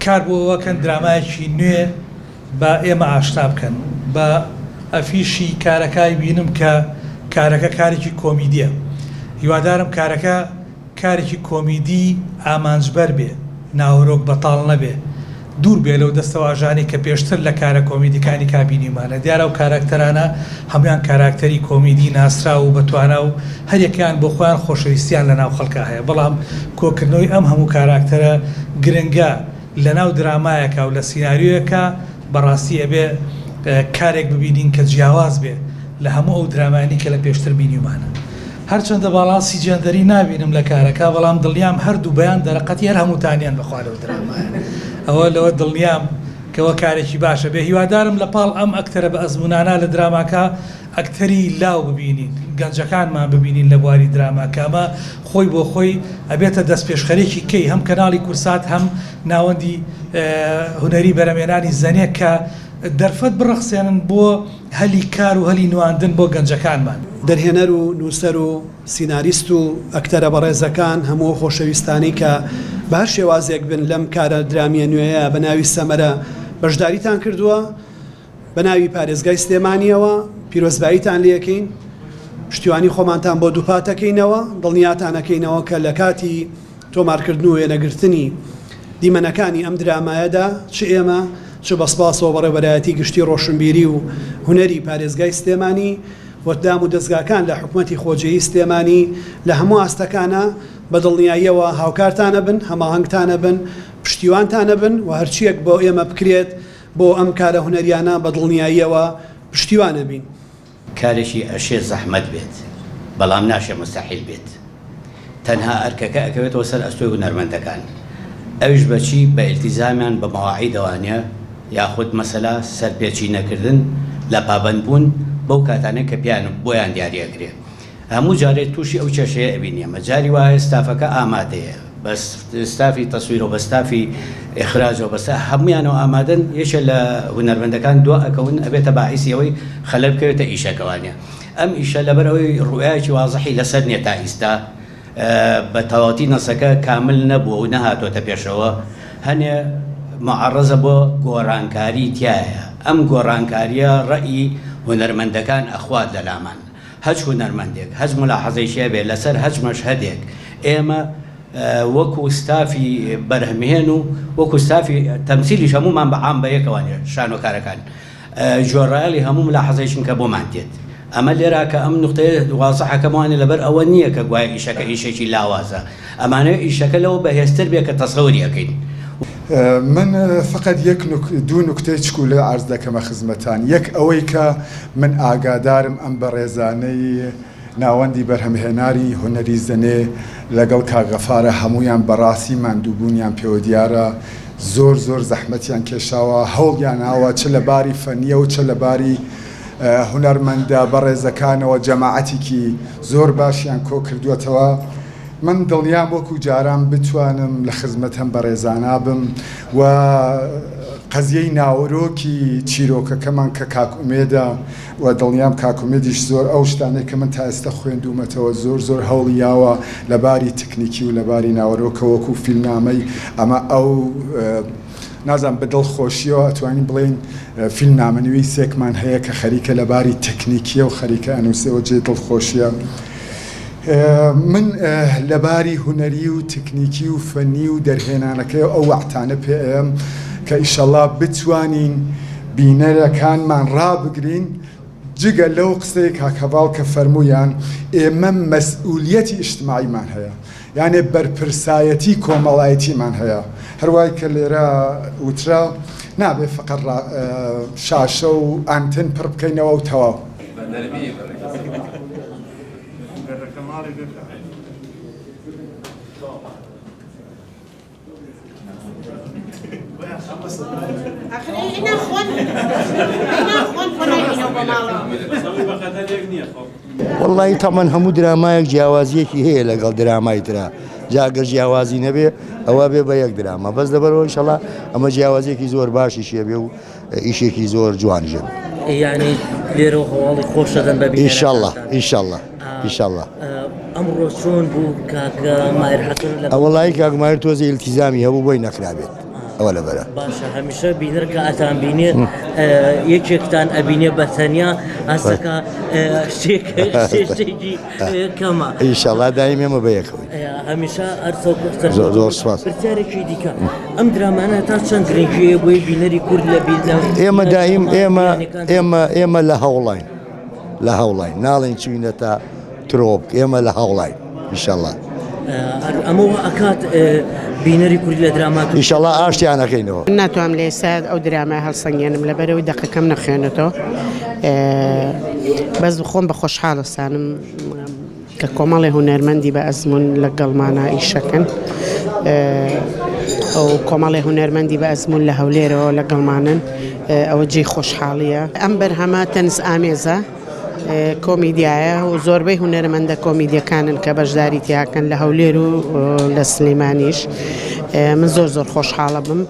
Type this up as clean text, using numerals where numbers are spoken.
کار بۆ ئەوەکەن درامایەکی نوێ بە ئێمە ئاشتا بکەن بە ئەفیشی کارەکەی بینم کە کارەکە کارێکی کۆمیدیە هیوادارم کارەکە کارێکی کۆمیدی ئامانجبەر بێ ناوەڕۆک بەتاڵ نەبێ دوور بێ لەو دەستەواژانی کە پێشتر لە کارە کۆمیدیەکانی کابینیمانە دیارە و کاراکتەرانە هەمویان کاراکتەری کۆمیدی ناسرا و بەتوانە و هەریەکیان بۆ خۆیان خۆشەویستیان لە ناو خەڵکە هەیە بەڵام کۆکردنەوەی ئەم هەموو کاراکتەرە گرنگە لە ناو درامایەکە و لە سیناریۆیەکە بەڕاستی ئەبێ کارێک ببینین کە جیاواز بێ لە هەموو ئەو درامانی کە لە پێشتر بینیمانە هەرچەندە باڵاسی جێندەری نابینم لە کارەکە بەڵام دڵنیام هەردوو بەیان دەرەقەتی هەر هەمووتانیان بەخوا لەو درامایە ئەوە لەوە دڵنیام کەەوە کارێکی باشە بێ هیوادارم لە پاڵ ئەم ئەکتەرە بە ئەزمونانە لە دراماکە ئەکتەری لاو ببینین گەنجەکانمان ببینین لە بواری دراماکەمە خۆی بۆ خۆی ئەبێتە دەست پێشخەرێکی کەی هەم کەناڵی کورسات هەم ناوەندی هونەری بەرەمێنانی زەنێک کە دەرفەت بڕەخسێنن بۆ هەلی کار و هەلی نواندن بۆ گەنجەکانمان دەرهێنەر و نووسەر و سیناریست و ئەکتەرە بەڕێزەکان هەموو خۆشەویستانی کە باش شێوازێک بن لەم کارە درامیە نوێیە بە ناوی سەمەرە بەشداریتان کردووە بە ناوی پارێزگای سلێمانیەوە پیرۆزباییتان لێکەین پشتیوانی خۆمانتان بۆ دووپاتەکەینەوە دڵنیاتانەکەینەوە کە لە کاتی تۆمارکردن و وێنەگرتنی دیمەنەکانی ئەم درامایەدا چ ئێمە چ بەسپاسەوە بەڕێوەبەرایەتی گشتی ڕۆشنبیری و هونەری پارێزگای سلێمانی وەدام و دەستگاکان لە حکوومەتی خۆجێی سلێمانی لە هەموو ئاستەکانە بە دڵنیاییەوە هاوکارتانە بن هەماهەنگتانە بن پشتیوانتانە بن و هەرچیەک بۆ ئێمە بکرێت بۆ ئەم کارە هونەریانە بە دڵنیاییەوە پشتیوانە بین کارێکی ئەشێ زەحمەت بێت بەڵام ناشێ مستەحیل بێت تەنها ئەرکەکە ئەکەوێتەوە سەر ئەستۆی هونەرمەندەکان ئەوش بەچی بە ئیلتیزامیان بە مەواعید دەوانە یاخود مەسەلا سەرپێچی نەکردن لە پابەندبوون بەو کاتانەی کە پیان بۆیان دیاریەکرێ هەموو جارێت تووشی ئەو کێشەیە ئەبینیە مەجاری وایە ستافەکە ئامادەیە بە ستافی تەسویر و بە ستافی ئیخراجەوە بەستا هەمویانەوە ئامادەن یەکێ لە هونەرمەندەکان دوا ئەکەون ئەبێتە باعیسی ئەوەی خەلە بکەوێتە ئیشەکەوانە ئەم ئیشە لەبەر ئەوەی ڕوایەکی وازەحی لەسەر نیە تا ئیستا بە تەواتی نەسەکە کامل نەبووە و نەهاتۆتە پێشەوە هەنێ معڕەزە بۆ گۆڕانکاری تایە ئەم گۆڕانکاریە ڕەئی هونەرمەندەکان ئەخوات لە لامان هەچ هونەرمەندێک هەچ ملاحەزەیشیە بێ لەسەر هەچ مەشهەدێک ئێمە وەکو ستافی بەرهەمهێن و وەکو ستافی تەمسیلیش هەمومان بەعام بە یەکەوانێ شانۆکارەکان جۆڕایالی هەموو ملاحەزەیشن کە بۆمان دێت ئەمە لێرا کە ئەم نقطەیە واضحەکەمانێ لەبەر ئەوە نییە کە گوایە ئیشەکە ئیشێکی لاوازە ئەمانە ئیشەکە لەوە بەهێزتر بێ کە تەسەوری ئەەکەین من فقط دوو نکتەی چکو لە عرض دەکەمە خزمەتان یەک ئەوەی کە من ئاگادارم ئەم بەڕێزانەی ناوەندی بەرهەمهێناری هونەری زەنێ لەگەڵ کاغەفارە هەمویان بەڕاستی ماندووبوونیان پێوە دیارە زۆر زەحمەتیان کێشاوە هەوڵیان هاوە چ لە باری فەنیە و چ لە باری هونەرمەندە بەڕێزەکانەوە جەماعەتێکی زۆر باشیان کۆ کردووەتەوە من دڵنیام وەکو جاران بتوانم لە خزمەت هەم بەڕێزانە بم و قەزیەی ناوەرۆکی چیرۆکەکەمان کە کاکومێدە و دڵنیام کاکومێدیش زۆر ئەو شتانەی کە من تا ئێستا خوێندومەتەوە زۆر هەوڵیاوە لەباری تکنیکی و لەباری ناوەرۆکە وەکو فیلمنامەی ئەمە ئەو نازان بە دڵخۆشیەوە ئەتوانین بڵێن فیلمنامەنووی سێکمان هەیە کە خەریکە لەباری تکنیکیە و خەریکە ئەنووسێەوە جێ دڵخۆشیە من لەباری هونەری و تکنیکی و فەنی و دەرهێنانەکەی ئەو وەعتانە پێم کە ئیشەڵا بتوانین بینەرەکانمان ڕابگرین جگە لەو قسەی کاکەڤاڵ کە فەرمویان ئێمە مەسئولیەتی ئیجتماعیمان هەیە یانێ بەرپرسایەتی کۆمەڵایەتیمان هەیە هەروای کە لێرە وترا نابێ فقط شاشە و ئانتن پڕ بکەینەوە و تەواو والله تەمان هەموو درامایەک جیاوازیەکی هەیە لەگەڵ درامای ترا جاگەر جیاوازی نەبێ ئەوە بێ بە یەک درامە بەس لەبەرەوە ئینشەڵا ئەمە جیاوازیەکی زۆر باشیشیە بێ و ئیشێکی زۆر جوانژێ یعنی لێرە هەواڵی خۆش دەدەن بە ئینشەڵا ئەمڕۆ چۆن بوو کاکە مایر حەسەن ئەوەڵی کاک مایر تۆزە ئیلتیزامی هەبوو بۆی نەکرابێت ئەوە لەبەرە باشە هەمیشە بینەرکە ئەتان بینێ یەکێکتان ئەبینێ بەتەنیا ئەسەکە شتێکی کەمە ئینشاءڵڵا دایم ئێمە بەیەکەوەی هەمیشە زۆر سپاس پرسیارێکی دیکە ئەم درامانە تا چەند گرنگیە بۆی بینەری کورد لە ئێمە دایم ئێمە لە هەوڵین ناڵین چوینە تا ترۆک ئێمە لە هەوڵین ئینشاءڵڵا ئەمەوە ئەکات بینەری کوردی لە دراماکە ئینشاءڵڵا ئاشتیانەکەینەوە ناتوانم لە ئێستا ئەو درامای هەڵسەنگێنم لەبەرەوەی دەقەکەم نەخوێنێتەوە بەس خۆم بە خۆشحاڵستانم کە کۆمەڵی هونەرمەندی بە ئەزمون لەگەڵمانە ئیشەکەن ئەو کۆمەڵی هونەرمەندی بە ئەزمون لە هەولێرەوە لەگەڵمانن ئەوە جێی خۆشحاڵیە ئەم بەرهەمە تەنس ئامێزە کۆمیدیایە و زۆربەی هونەرمەندە کۆمیدیەکانن کە بەشداری تیاکەن لە هەولێر و لە سلێمانیش من زۆر خۆشحاڵە بم